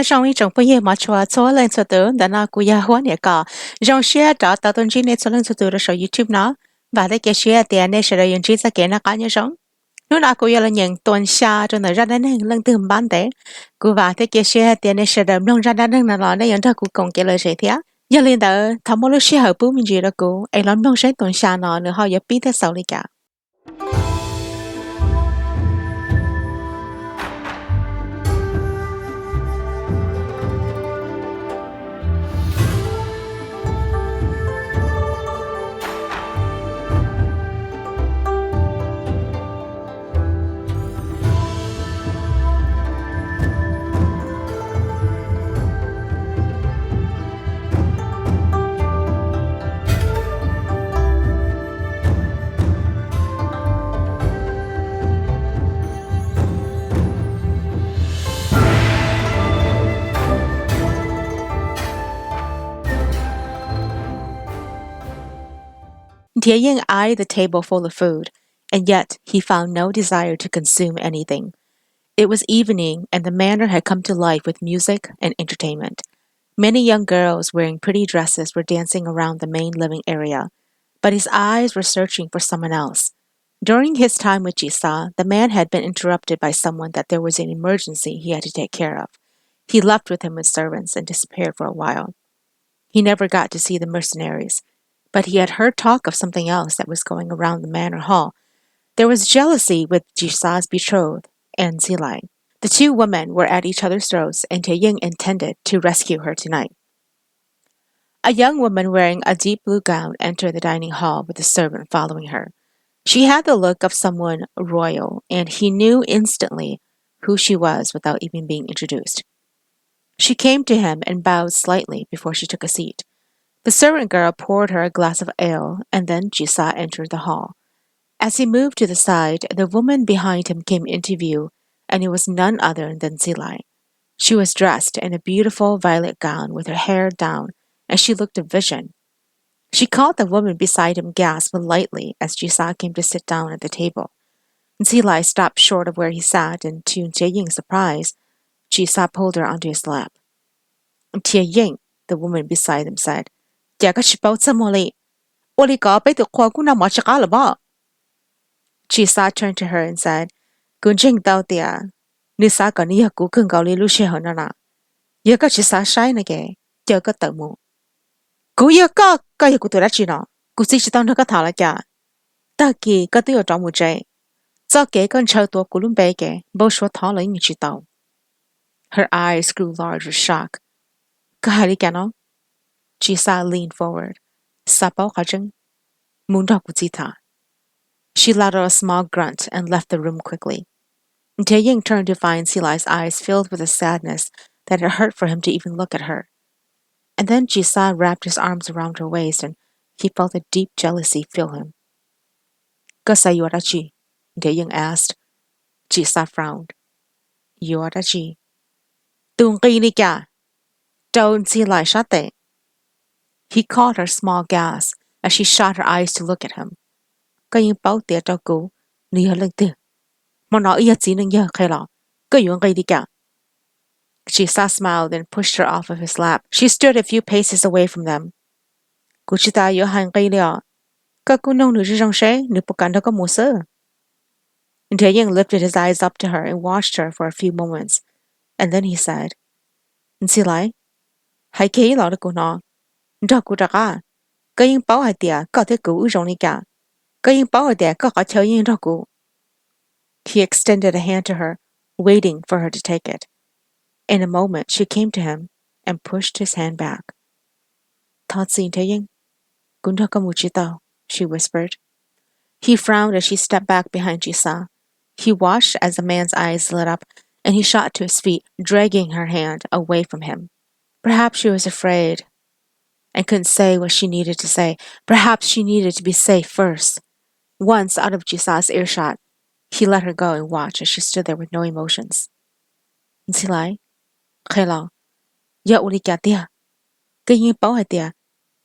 nhà trong ý trong bây giờ mà cho lên cho tớ đã nó cũng ya hóa nhẹ cả trong share đó tao tuần chỉ nên cho lên cho tớ rồi YouTube nó và để cái share thì anh sẽ rồi chỉ ra cái nó cá nhân sống nó nào cũng là những tuần xa cho nó ra đến lần từ ban đấy cũng và thế cái share thì anh sẽ rồi nông ra đến nó là những thứ cũng còn cái lời gì thế giờ lên đó thằng mỗi lúc share hợp bút mình gì đó cũng ai làm nông sẽ tuần xa nó nữa họ giờ biết thế sao đi cả. Ntxhi eyed the table full of food, and yet he found no desire to consume anything. It was evening, and the manor had come to life with music and entertainment. Many young girls wearing pretty dresses were dancing around the main living area, but his eyes were searching for someone else. During his time with Jisa, the man had been interrupted by someone that there was an emergency he had to take care of. He left with him with servants and disappeared for a while. He never got to see the mercenaries, but he had heard talk of something else that was going around the manor hall. There was jealousy with Jisa's betrothed, Ntxhi Laim. The two women were at each other's throats, and Ntxhi intended to rescue her tonight. A young woman wearing a deep blue gown entered the dining hall with a servant following her. She had the look of someone royal, and he knew instantly who she was without even being introduced. She came to him and bowed slightly before she took a seat. The servant girl poured her a glass of ale, and then Jisa entered the hall. As he moved to the side, the woman behind him came into view, and it was none other than Ntxhi Laim. She was dressed in a beautiful violet gown with her hair down, and she looked a vision. She caught the woman beside him gasp lightly as Jisa came to sit down at the table. Ntxhi Laim stopped short of where he sat, and to Ntxhi's surprise, Jisa pulled her onto his lap. Ntxhi, the woman beside him said, Jisa turned to her and said, Gunjing dao tia, Nisa ka niya ku kung gao li lu she honana. Yaka Jisa shai nage, Yaka tamu. Ku yaka ka yaku tu rachino, ku si chitang na ka thala kya. Ta ki ka tu yo mu jay. Za ke kan chao to kulum beke, bo shwa thala yin chitao. Her eyes grew large with shock. Kahali kano? Jisa leaned forward. Sapao kajeng. Munda kuzita. She let out a small grunt and left the room quickly. Ntxhi turned to find Ntxhi Laim's eyes filled with a sadness that it hurt for him to even look at her. And then Jisa wrapped his arms around her waist, and he felt a deep jealousy fill him. Kasa yorachi? Ntxhi asked. Jisa frowned. Yorachi. Tungqili kya? Don't Ntxhi Laim shate. He caught her small gasp as she shot her eyes to look at him. Kayin bao tia cho cô, ni hả lưng tia. Mà nói ý chỉ nên nhớ khai lọ, cái yuan gây đi cả. Jisa smiled and pushed her off of his lap. She stood a few paces away from them. Cô chỉ ta yếu hành gây liọ. Các cô nông nữ trong xe, nữ bộ cảnh đó có mùa sơ. Ntxhi lifted his eyes up to her and watched her for a few moments. And then he said, Ntxhi Laim, hãy kỹ lọ đó cô nọ. Đó cô đặc à. Cái yên bảo hãy tìa, có thể cứu trong đi cả. Cái yên bảo hãy tìa, có khó chờ yên đó cô. He extended a hand to her, waiting for her to take it. In a moment, she came to him and pushed his hand back. Thought seen Ntxhi? Gunda kamuchita, she whispered. He frowned as she stepped back behind Jisa. He watched as the man's eyes lit up, and he shot to his feet, dragging her hand away from him. Perhaps she was afraid and couldn't say what she needed to say. Perhaps she needed to be safe first. Once out of Jisa's earshot, he let her go and watched as she stood there with no emotions. Ntxhi Laim, khai lo, ya uli kya tia, cái yin bảo hai tia,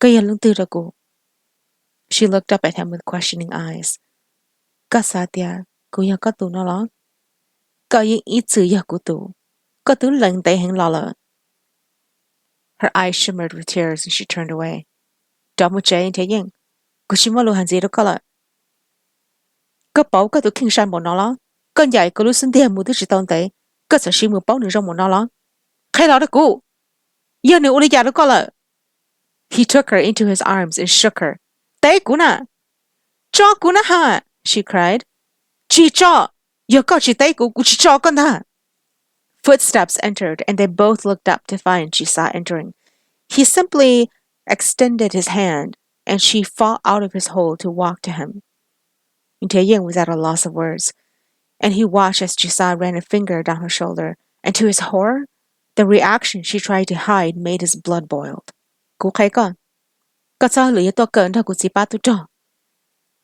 cái yin lung tư ra cô. She looked up at him with questioning eyes. Ka sa tia, cô ya có tu nó lo. Cái yin ít chữ ya cô tu, có tu lần tay hành lo lợ, Her eyes shimmered with tears and she turned away. Đó một trái thế nhưng, cô chỉ muốn lo hành gì đó cả lại. Cái bảo cái tụi kinh sản một nó lo, con dạy cô lúc sinh tiền mua thứ chỉ tao tới, cái sở sĩ mua bảo nữa trong một nó lo. Khai đó đó cô, giờ nữa uli đó cả lại. He took her into his arms and shook her. Tế cô nè, cho cô nè ha, she cried. Chỉ cho, giờ có chỉ tế cô chỉ cho con nè. Footsteps entered, and they both looked up to find Jisa entering. He simply extended his hand, and she fought out of his hold to walk to him. Ntev was at a loss of words, and he watched as Jisa ran a finger down her shoulder, and to his horror, the reaction she tried to hide made his blood boil. Cô thấy con? Có sao lưỡi tôi cơn thôi cô chỉ bắt tôi cho.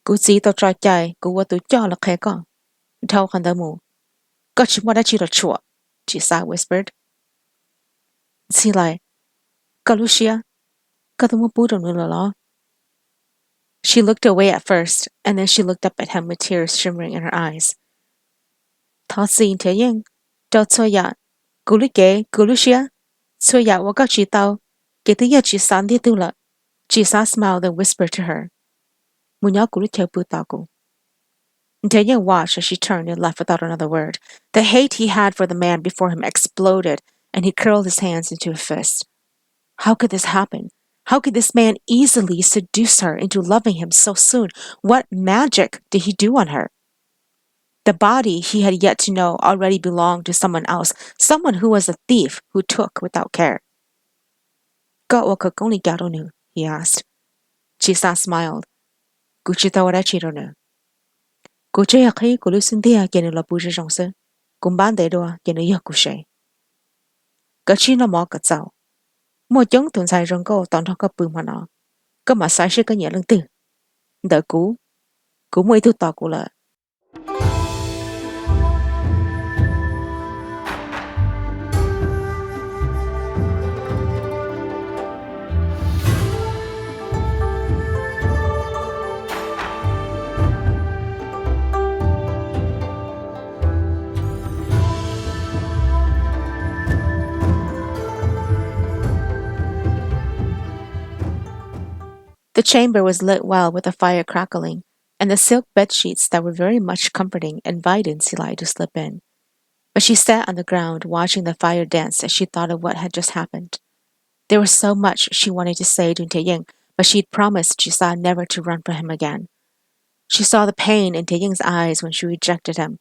Cô chỉ tôi cho chạy, côว่าtôi cho là thấy con. Thâu khăn đỡ mù. Có chỉ mua đã chỉ là chua, Jisa whispered. Ntxhi Laim, có lúc xia, có tôi muốn bù đồng nữa lo. She looked away at first, and then she looked up at him with tears shimmering in her eyes. Thọ xin thế nhưng, cho tôi ya, cô lúc kế, cô lúc xia, tôi ya tôi có chỉ tao, cái thứ giờ chỉ sáng đi tu了. Jisa smiled and whispered to her. Muốn nhớ cô lúc theo bù tao cô. Ntev watched as she turned and left without another word. The hate he had for the man before him exploded, and he curled his hands into a fist. How could this happen? How could this man easily seduce her into loving him so soon? What magic did he do on her? The body he had yet to know already belonged to someone else, someone who was a thief who took without care. Có ô cực only gạo nữa, he asked. Jisa smiled. Cô chỉ tao đã chỉ rồi nữa. Cô chơi khi cô lúc sinh tiền kia là bù ra trong sân, cũng bán để đồ kia nữa cô sẽ. Cái chi nó mò cái cháu. Một giống tuần sai rong cô toàn thọ cái bự mà nó, cái mà sai sẽ cái nhẹ lưng từ. Đợi cô mới thu tao cô là. The chamber was lit well with a fire crackling, and the silk bed sheets that were very much comforting invited Ntxhi Laim to slip in. But she sat on the ground watching the fire dance as she thought of what had just happened. There was so much she wanted to say to Ntev, but she'd promised Jisa never to run from him again. She saw the pain in Ntev's eyes when she rejected him,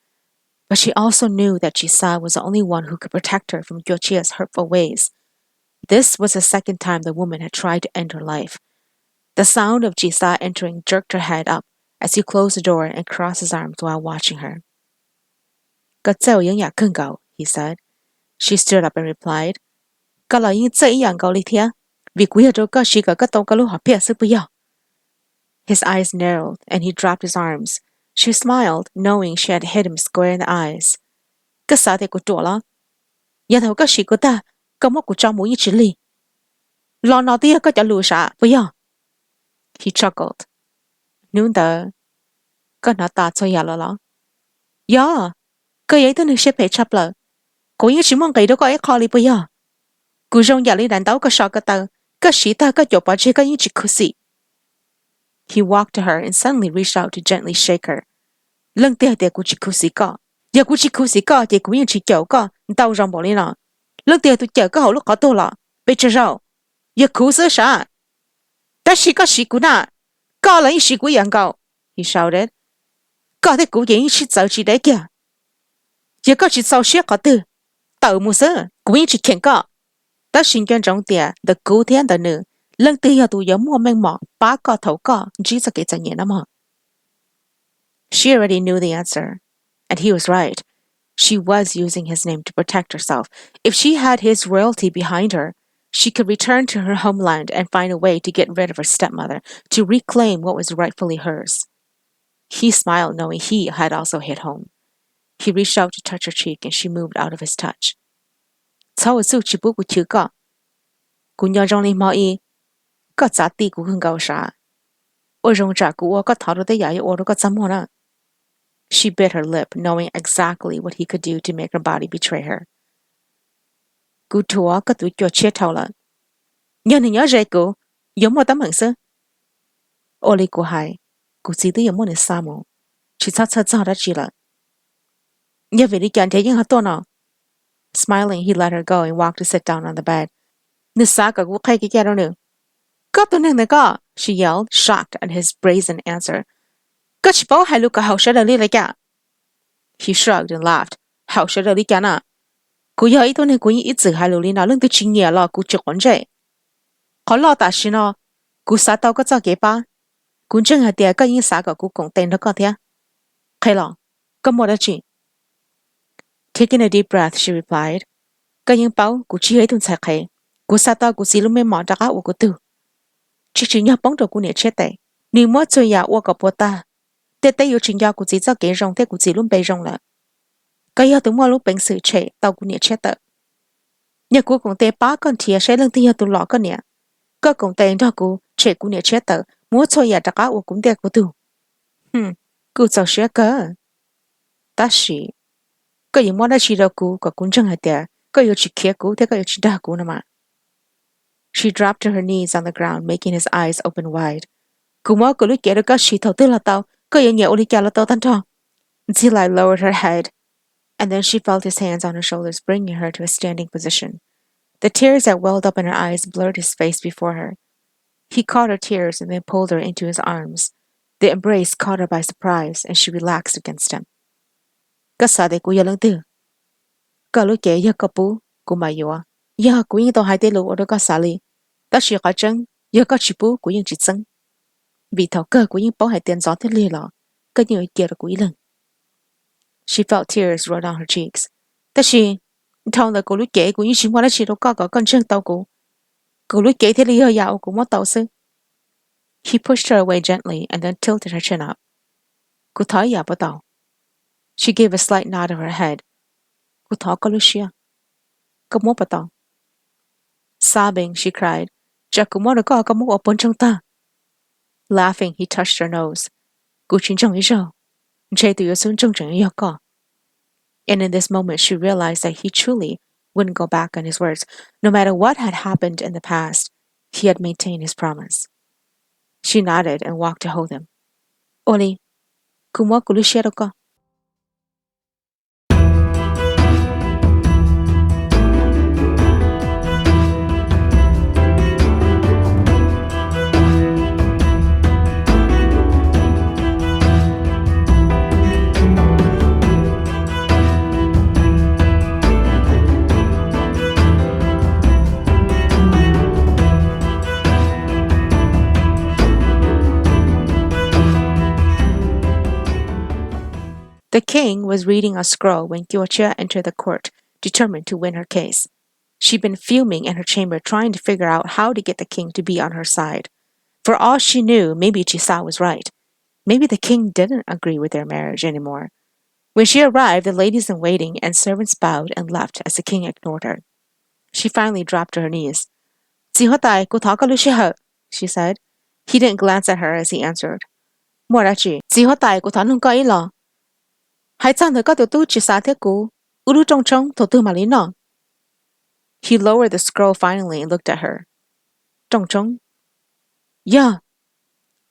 but she also knew that Jisa was the only one who could protect her from Gyochia's hurtful ways. This was the second time the woman had tried to end her life. The sound of Jisa entering jerked her head up as he closed the door and crossed his arms while watching her. "Có dạo yên ya cưng gạo," he said. She stood up and replied, "Có là yên dạo yên gạo li thia, vì quý ở đâu có sĩ có tông có lúc học phía sư bây giờ." His eyes narrowed and he dropped his arms. She smiled, knowing she had hit him square in the eyes. "Có sao thế của chỗ lo? Giờ thầu có sĩ của ta, có một của trong mũi như chỉ li. Lo nó tia có cho lùi xả bây giờ." He chuckled. "Nương tờ, có nó ta cho ya lo. Ya, cái ấy tôiนึกsẽ phải chấp lợ. Cô ấy chỉ mong cái đó có ấy khó li bây giờ. Cô rong ya li đánh đấu có sợ cái tờ, có sĩ ta có chỗ bỏ chế có những chỉ khu sĩ." He walked to her and suddenly reached out to gently shake her. "Lần tia tia cô chỉ khu sĩ có. Giờ cô chỉ khu sĩ có thì cô ấy chỉ chỗ có, tao rong bỏ li nó. Lần tia tôi chờ có hậu lúc có tôi lọ, bây giờ rau. Giờ khu sĩ sao? Ta sĩ có sĩ của nà, có là sĩ của yên gạo," he shouted. "Có thể cô ấy chỉ dạo chỉ đấy kìa. Giờ có chỉ dạo xếp có từ. Tao mua sơ, cô ấy chỉ khen có. Ta xin khen trong tia, the cô thiên the nữ. Lần tia giờ tôi mua mang mỏ, ba có thấu có, chỉ sẽ cái chân nhẹ lắm hả?" She already knew the answer, and he was right. She was using his name to protect herself. If she had his royalty behind her, she could return to her homeland and find a way to get rid of her stepmother, to reclaim what was rightfully hers. He smiled, knowing he had also hit home. He reached out to touch her cheek, and she moved out of his touch. "Cháu su chỉ bố của chú có. Cô nhớ trong lý mạo y, có giá tỷ của hương gạo xa. Ôi rong trả của có thảo được tới giải ổ có chăm hồn à." She bit her lip, knowing exactly what he could do to make her body betray her. "Cô thua có tụi cho chết thảo lận. Nhớ nên nhớ rễ cụ, giống một tấm hình sư. Oli của hai, cụ chỉ tới giống một nền sa mù. Chỉ sao đã chỉ là. Nhớ về đi chọn thế nhưng hả tôi nào. Smiling, he let her go and walked to sit down on the bed. Nè sa cả cụ khai cái đâu nữa. Có tôi nên có, she yelled, shocked at his brazen answer. Có chỉ bảo hai lúc cả hậu sẽ đợi lại cả. He shrugged and laughed. Hậu sẽ đợi cả nè. Cụ giờ ý tôi nên cụ ý giữ hai lúc nào lưng từ chính nghĩa lo cụ chịu quấn dậy. Khó lo ta xin nó, cụ sa tao có cho kế ba. Cụ chân hạt tiệt có những sa cả cụ cũng tên nó có thế. Khai lo, có một chuyện. Taking a deep breath, she replied. Có những bảo cụ chỉ ấy tuần sai khai. Cụ sa tao cụ xí lúc mấy mỏ đã cả của cụ tu. Chỉ nhớ bóng đầu cụ nè chết tệ. Nếu mất chơi nhà của cả bố ta. Tết tết yêu trình giao cụ chỉ cho kế rong thế cụ chỉ luôn bê rong là. Có yêu từ mua lúc bệnh sự trẻ tao cụ nè chết tệ. Nhà cụ cũng tê ba con thìa sẽ lần thứ yêu tụ lọ con nè. Có cũng tê đó cụ trẻ cụ nè chết tệ. Mua chơi nhà đã cả của cũng tê cụ tu. Cụ cháu sẽ cơ. Ta xí. Có những món đã chỉ đâu cụ có cũng chẳng hạt tệ. Có yêu chỉ kia cụ thế có yêu chỉ đa cụ nè mà. She dropped to her knees on the ground, making his eyes open wide. Cụ mua cụ lúc kể được có chỉ thầu tư là tao. Có yêu nhẹ ô lý kia là tao tan trò. Ntxhi Laim lowered her head, and then she felt his hands on her shoulders, bringing her to a standing position. The tears that welled up in her eyes blurred his face before her. He caught her tears and then pulled her into his arms. The embrace caught her by surprise, and she relaxed against him. Có sao để cô yêu lương tư? Có lúc kể yêu có bố, cô mà yêu à? Yêu cô yên tao hai tên lũ ở đó có sao li? Ta chỉ có chân, yêu có chỉ bố, cô yên chỉ chân. Vì thảo cơ cô yên bảo hai tên gió thế li lọ, có nhiều ý kia là cô yên lương. She felt tears roll down her cheeks. Ta chỉ, thằng là cô lúc kể cô yên chỉ qua đã chỉ đâu có con chân tao cô. Cô lúc kể thế li hơi dạo cô mất tao sư. He pushed her away gently and then tilted her chin up. Cô thói dạ bảo tao. She gave a slight nod of her head. Cô thó có lúc xia. Cô mất bảo tao. Sobbing, she cried. Chà cô mất được có mất ở bên trong ta. Laughing, he touched her nose. Cô chính trong ý rồi. Chạy từ xuống trong chẳng ý có. And in this moment, she realized that he truly wouldn't go back on his words. No matter what had happened in the past, he had maintained his promise. She nodded and walked to hold him. Oli, cô mất cô lúc xia đâu có. The king was reading a scroll when Kyocha entered the court, determined to win her case. She'd been fuming in her chamber trying to figure out how to get the king to be on her side. For all she knew, maybe Chisa was right. Maybe the king didn't agree with their marriage anymore. When she arrived, the ladies in waiting and servants bowed and left as the king ignored her. She finally dropped to her knees. She said. He didn't glance at her as he answered. He lowered the scroll finally and looked at her. Trong trong? Yeah.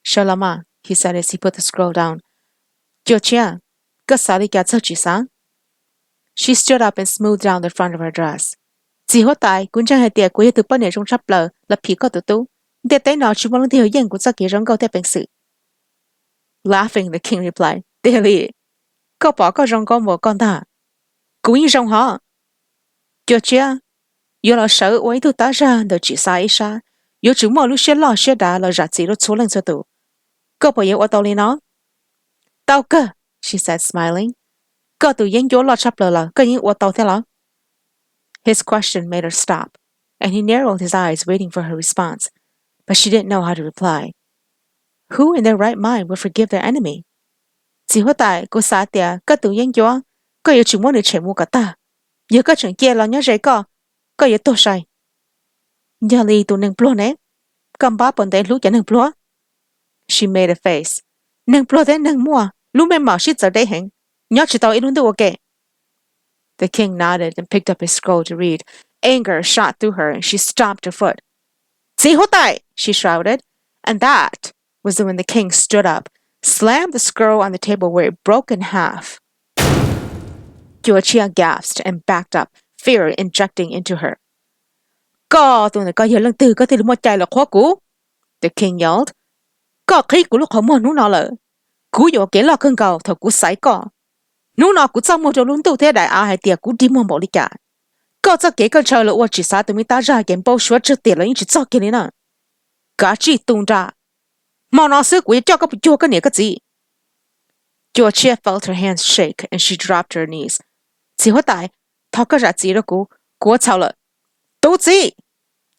Shalama, he said as he put the scroll down. She stood up and smoothed down the front of her dress. Laughing, the king replied, có bỏ có rong con một con ta. Cú yên rong hả? Cho chia. Yêu là sợ ôi tu ta ra đợi chỉ sai sa. Yêu chúng mà lúc xe lo xe đá là rạt gì lúc số lần cho tụ. Có bỏ yêu ở tàu lên nó. Tao cơ, she said smiling. Có tụ yên vô lo chắp lờ là, có yên ở tàu thế là. His question made her stop, and he narrowed his eyes waiting for her response, but she didn't know how to reply. Who in their right mind would forgive their enemy? Chỉ có tại cô xã tiệt có tự nhiên cho có yêu chúng muốn được chạy mua cả ta giờ có chuyện kia là nhớ dễ có yêu tôi sai giờ li tụ nâng plo nè cầm bá bọn tên lú cho nâng plo. She made a face. Nâng plo thế nâng mua lú mẹ mỏ shit giờ đây hẹn nhớ chỉ tao ít luôn ok. The king nodded and picked up his scroll to read. Anger shot through her and she stomped her foot. Zihotai, she shouted, and that was when the king stood up, slammed the scroll on the table where it broke in half. Yuachia gasped and backed up, fear injecting into her. Có tụi này có giờ lần từ có thể một chạy là khó cú. The king yelled. Có khí của lúc họ mua nú nọ lợ. Cú dỗ kế lo cơn cầu thầu cú sái có. Nú nọ cú trong một chỗ luôn tụ thế đại á hay tiệt cú đi mua bộ đi cả. Có cho kế cơn trời là ua chỉ xa tụi mình ta ra kiện bao số trước tiền là những chỉ cho kế này nè. Cả chỉ tung ra. Mà nó sức của cho cái chua cái này cái gì. Georgia felt her hands shake and she dropped her knees. Chỉ hóa tại, thọ cái ra gì đó cú chào lợ. Đâu gì?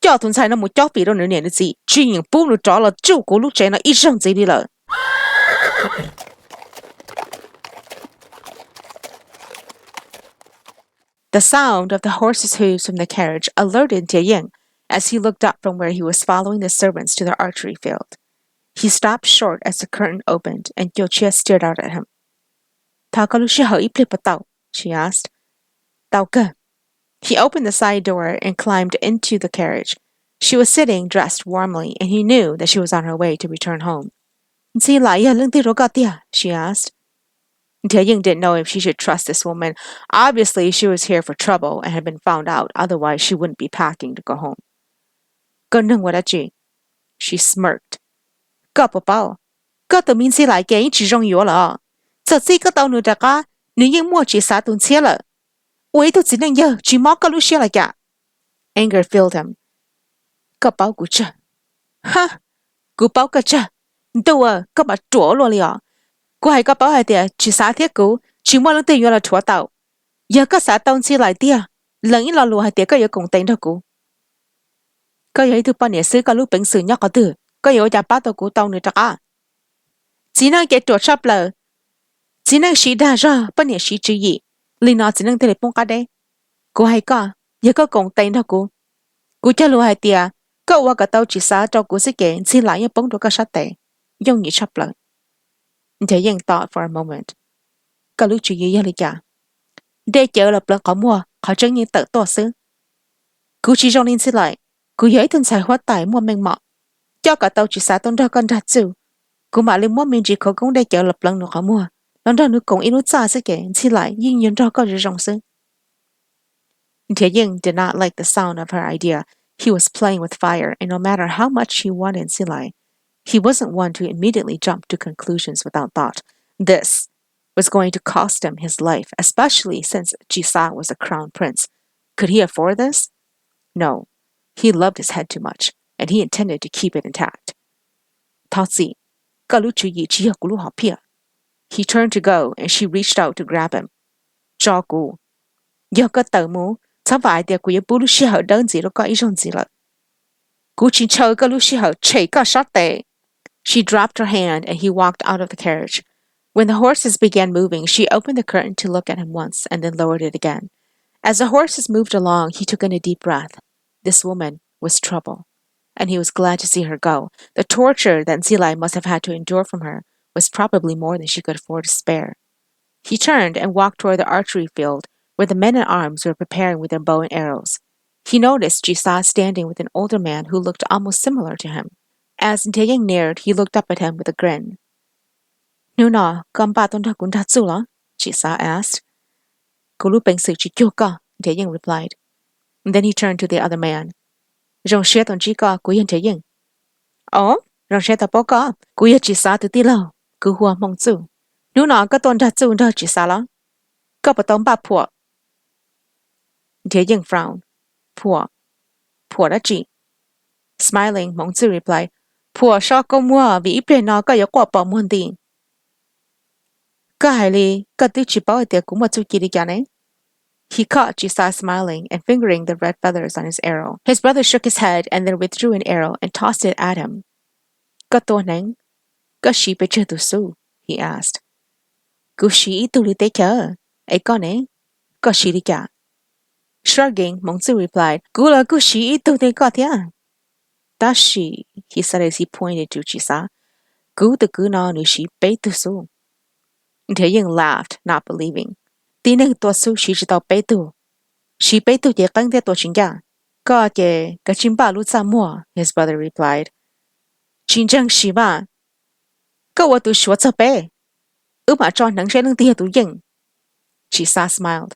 Cho tuần sai nó một chó bị đâu nữa nè gì. Chỉ những bố nó trả là chú của lúc trẻ nó ít răng gì đi lợ. The sound of the horse's hooves from the carriage alerted Ntxhi Laim as he looked up from where he was following the servants to the archery field. He stopped short as the curtain opened, and Georgia stared out at him. She asked. He opened the side door and climbed into the carriage. She was sitting, dressed warmly, and he knew that she was on her way to return home. She asked. Ntxhi Laim didn't know if she should trust this woman. Obviously, she was here for trouble and had been found out. Otherwise, she wouldn't be packing to go home. She smirked. Có tự mình sẽ lại cái chỉ rong yếu là. Giờ gì có tao nữa cả, nếu như mua chỉ xả tuần xe là. Ôi tôi chỉ nên nhớ, chỉ móc cái lúc xe lại cả. Anger filled him. Có bảo của cha. Ha, của bảo cái cha. Đâu có bảo trổ luôn liền. Cô hay có bảo hay tiệt, chỉ xả thiết cũ, chỉ mua lần tiền là trổ tàu. Giờ có xả tao xe lại tiệt, lần ý là lùa hay tiệt có giờ cùng tiền đó cũ. Có giờ tôi bao nhiêu xứ có lúc bình sự nhóc có từ. Có yếu giả bắt đầu của tao nữa chắc à. Chỉ năng cái chỗ sắp lờ. Chỉ năng sĩ đa ra, bất nhiêu sĩ chữ gì. Lý nó chỉ năng telephone cả đấy. Cô hay có, giờ có công tên đó cô. Cô cho lưu hai tia, có qua cả tao chỉ xá cho cô sẽ kể, xin lại bóng đồ cái sát tệ. Giống như sắp lờ. Ntxhi Laim thought for a moment. Có lúc chữ gì lý cả. Để chờ lập lợn có mua, họ chân như tự tỏa xứ. Cô chỉ trong nên xin lại, cô giấy thân xài hóa tải mua mênh mọ. Cho cả tàu chỉ xả tôn ra con rạch dù. Cô mà lên mua mình chỉ có công để chờ lập lần nữa khó mua. Lần ra nữa cũng ít nút xa sẽ kể, xin lại, nhưng nhân ra có rộng sư. Ntxhi Laim did not like the sound of her idea. He was playing with fire, and no matter how much he wanted Silai, he wasn't one to immediately jump to conclusions without thought. This was going to cost him his life, especially since Jisa was a crown prince. Could he afford this? No. He loved his head too much, and he intended to keep it intact. He turned to go, and she reached out to grab him. She dropped her hand, and he walked out of the carriage. When the horses began moving, she opened the curtain to look at him once, and then lowered it again. As the horses moved along, he took in a deep breath. This woman was trouble, and he was glad to see her go. The torture that Ntxhi Laim must have had to endure from her was probably more than she could afford to spare. He turned and walked toward the archery field, where the men-at-arms were preparing with their bow and arrows. He noticed Jisa standing with an older man who looked almost similar to him. As Ntxhi Laim neared, he looked up at him with a grin. Nuna, Jisa asked. Ntxhi Laim replied. And then he turned to the other man. Oh, Ntxhi Laim frowned. Poor đã chị. Smiling, Mong Tzu replied, Poor sao có mua vì ít tiền nó có yếu quả bỏ muôn tiền. Có hay li, có tư chỉ bảo tiệc cũng một chút kỳ đi cả này. He caught Jisa smiling and fingering the red feathers on his arrow. His brother shook his head and then withdrew an arrow and tossed it at him. Có tô nánh? Có sĩ bê chưa tù su? He asked. Cú sĩ tù lý tế chớ. Ấy con ấy? Có sĩ đi cả. Shrugging, Mong Tzu replied, Cú là cú sĩ tù tế có thế à? That's she, he said as he pointed to Jisa. Cú tự cú nó nữ sĩ bê tù su. Ntxhi Laim laughed, not believing. Tí nâng tùa su sĩ chỉ tàu bê tù. Sĩ bê tù dễ căng thế tùa chính cả. Có kể, cái chim ba lũ xa mua, his brother replied. Chiến tranh xí mà. Có what tu shua cho bé. Mà cho nắng sẽ nâng tia tu yên. Chisa smiled.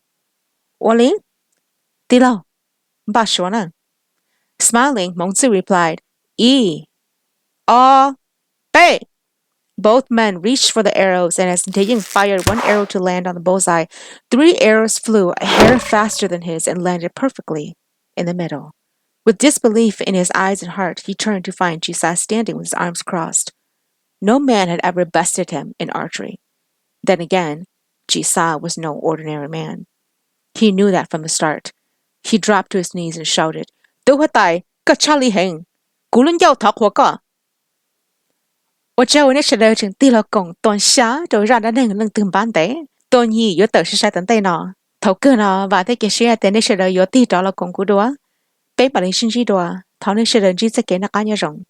Wally? Tí lâu. Ba shua nè. Smiling, Mong Tzu replied, Bé! Both men reached for the arrows, and as Ntev fired one arrow to land on the bullseye, 3 arrows flew a hair faster than his and landed perfectly in the middle. With disbelief in his eyes and heart, he turned to find Chisa standing with his arms crossed. No man had ever bested him in archery. Then again, Chisa was no ordinary man. He knew that from the start. He dropped to his knees and shouted, "Do hatai, ka chali heng, kulun yao tak ka." 我只要那时候正地了讲，当下就让他能等班的，当你有得是啥等待呢？头个呢，话的个是在那时候有地着了讲古多，北把人生气多，他那时候只在给那干嘢用。